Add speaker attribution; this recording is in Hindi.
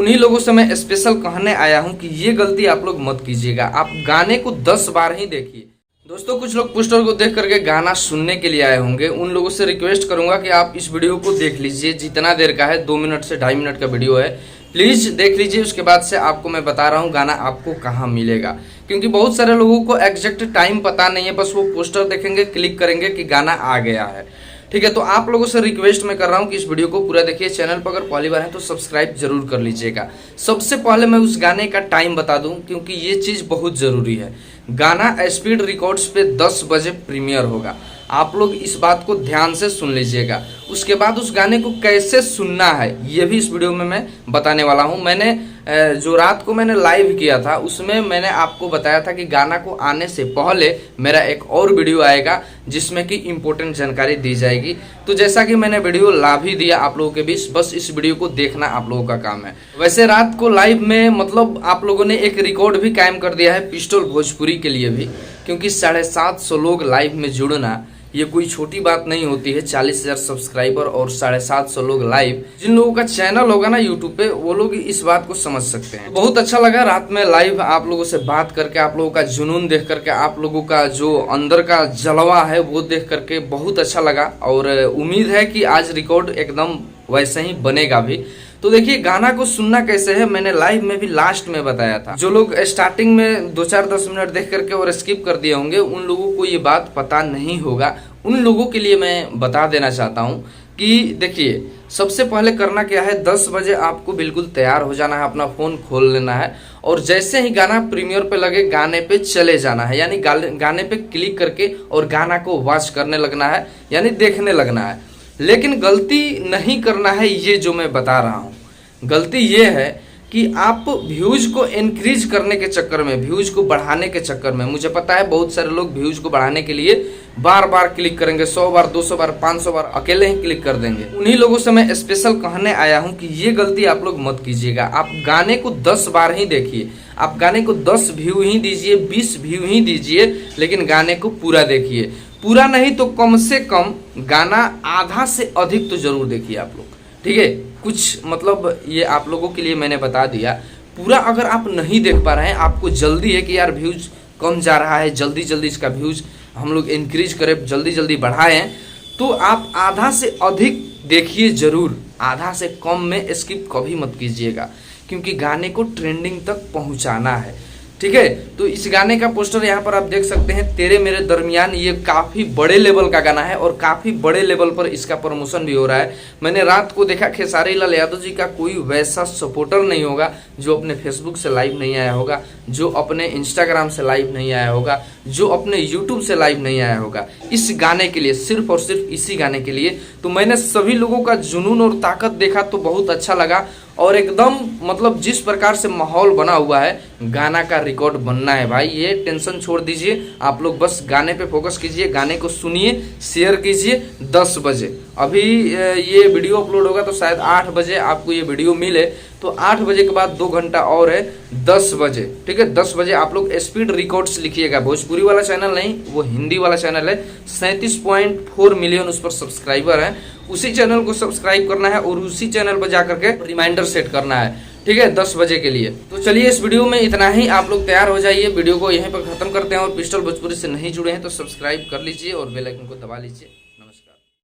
Speaker 1: उन्हीं लोगों से मैं स्पेशल कहने आया हूं कि ये गलती आप लोग मत कीजिएगा। आप गाने को 10 बार ही देखिए। दोस्तों, कुछ लोग पोस्टर को देख करके गाना सुनने के लिए आए होंगे। उन लोगों से रिक्वेस्ट करूंगा कि आप इस वीडियो को देख लीजिए। जितना देर का है, 2 मिनट से 2.5 मिनट का वीडियो है, प्लीज देख लीजिए। उसके बाद से आपको मैं बता रहा हूँ गाना आपको कहाँ मिलेगा, क्योंकि बहुत सारे लोगों को एग्जैक्ट टाइम पता नहीं है। बस वो पोस्टर देखेंगे, क्लिक करेंगे कि गाना आ गया है। ठीक है, तो आप लोगों से रिक्वेस्ट मैं कर रहा हूँ कि इस वीडियो को पूरा देखिए। चैनल पर अगर पहली बार है तो सब्सक्राइब जरूर कर लीजिएगा। सबसे पहले मैं उस गाने का टाइम बता दूं, क्योंकि ये चीज बहुत जरूरी है। गाना स्पीड रिकॉर्ड्स पे 10 बजे प्रीमियर होगा। आप लोग इस बात को ध्यान से सुन लीजिएगा। उसके बाद उस गाने को कैसे सुनना है ये भी इस वीडियो में मैं बताने वाला हूं। मैंने जो रात को मैंने लाइव किया था उसमें मैंने आपको बताया था कि गाना को आने से पहले मेरा एक और वीडियो आएगा जिसमें कि इम्पोर्टेंट जानकारी दी जाएगी। तो जैसा कि मैंने वीडियो ला भी दिया आप लोगों के बीच, बस इस वीडियो को देखना आप लोगों का काम है। वैसे रात को लाइव में मतलब आप लोगों ने एक रिकॉर्ड भी कायम कर दिया है पिस्टल भोजपुरी के लिए भी, क्योंकि 750 लोग लाइव में जुड़ना ये कोई छोटी बात नहीं होती है। 40,000 सब्सक्राइबर और 750 लोग लाइव, जिन लोगों का चैनल होगा ना यूट्यूब पे, वो लोग इस बात को समझ सकते हैं। बहुत अच्छा लगा रात में लाइव आप लोगों से बात करके, आप लोगों का जुनून देख करके, आप लोगों का जो अंदर का जलवा है वो देख करके बहुत अच्छा लगा। और उम्मीद है कि आज रिकॉर्ड एकदम वैसे ही बनेगा भी। तो देखिए, गाना को सुनना कैसे है मैंने लाइव में भी लास्ट में बताया था। जो लोग स्टार्टिंग में 2-4-10 मिनट देख करके और स्किप कर दिए होंगे, उन लोगों को ये बात पता नहीं होगा। उन लोगों के लिए मैं बता देना चाहता हूँ कि देखिए, सबसे पहले करना क्या है, 10 बजे आपको बिल्कुल तैयार हो जाना है, अपना फोन खोल लेना है और जैसे ही गाना प्रीमियर पे लगे गाने पे चले जाना है, यानी गाने पे क्लिक करके और गाना को वॉच करने लगना है, यानी देखने लगना है। लेकिन गलती नहीं करना है ये जो मैं बता रहा हूँ। गलती ये है कि आप व्यूज को इंक्रीज करने के चक्कर में, व्यूज को बढ़ाने के चक्कर में, मुझे पता है बहुत सारे लोग व्यूज को बढ़ाने के लिए बार बार क्लिक करेंगे, 100 बार, 200 बार, 500 बार अकेले ही क्लिक कर देंगे। उन्हीं लोगों से मैं स्पेशल कहने आया हूं कि ये गलती आप लोग मत कीजिएगा। आप गाने को 10 बार ही देखिए। आप गाने को 10 व्यू ही दीजिए, 20 व्यू ही दीजिए, लेकिन गाने को पूरा देखिए। पूरा नहीं तो कम से कम गाना आधा से अधिक तो जरूर देखिए आप लोग। ठीक है, कुछ मतलब ये आप लोगों के लिए मैंने बता दिया। पूरा अगर आप नहीं देख पा रहे हैं, आपको जल्दी है कि यार व्यूज कम जा रहा है, जल्दी जल्दी इसका व्यूज हम लोग इंक्रीज करें, जल्दी जल्दी बढ़ाएं, तो आप आधा से अधिक देखिए जरूर। आधा से कम में स्किप कभी मत कीजिएगा, क्योंकि गाने को ट्रेंडिंग तक पहुंचाना है। ठीक है, तो इस गाने का पोस्टर यहाँ पर आप देख सकते हैं, तेरे मेरे दरमियान। ये काफी बड़े लेवल का गाना है और काफी बड़े लेवल पर इसका प्रमोशन भी हो रहा है। मैंने रात को देखा, खेसारी लाल यादव जी का कोई वैसा सपोर्टर नहीं होगा जो अपने फेसबुक से लाइव नहीं आया होगा, जो अपने इंस्टाग्राम से लाइव नहीं आया होगा, जो अपने यूट्यूब से लाइव नहीं आया होगा इस गाने के लिए, सिर्फ और सिर्फ इसी गाने के लिए। तो मैंने सभी लोगों का जुनून और ताकत देखा तो बहुत अच्छा लगा। और एकदम मतलब जिस प्रकार से माहौल बना हुआ है, गाना का रिकॉर्ड बनना है भाई। ये टेंशन छोड़ दीजिए, आप लोग बस गाने पे फोकस कीजिए, गाने को सुनिए, शेयर कीजिए। 10 बजे अभी ये वीडियो अपलोड होगा तो शायद 8 बजे आपको ये वीडियो मिले, तो 8 बजे के बाद 2 घंटा और है, 10 बजे। ठीक है, 10 बजे आप लोग स्पीड रिकॉर्ड्स लिखिएगा। भोजपुरी वाला चैनल नहीं, वो हिंदी वाला चैनल है। 37.4 मिलियन उस पर सब्सक्राइबर है। उसी चैनल को सब्सक्राइब करना है और उसी चैनल पर जाकर के रिमाइंडर सेट करना है। ठीक है, 10 बजे के लिए। तो चलिए, इस वीडियो में इतना ही। आप लोग तैयार हो जाइए, वीडियो को यहीं पर खत्म करते हैं। और पिस्टल भोजपुरी से नहीं जुड़े हैं तो सब्सक्राइब कर लीजिए और बेल आइकन को दबा लीजिए।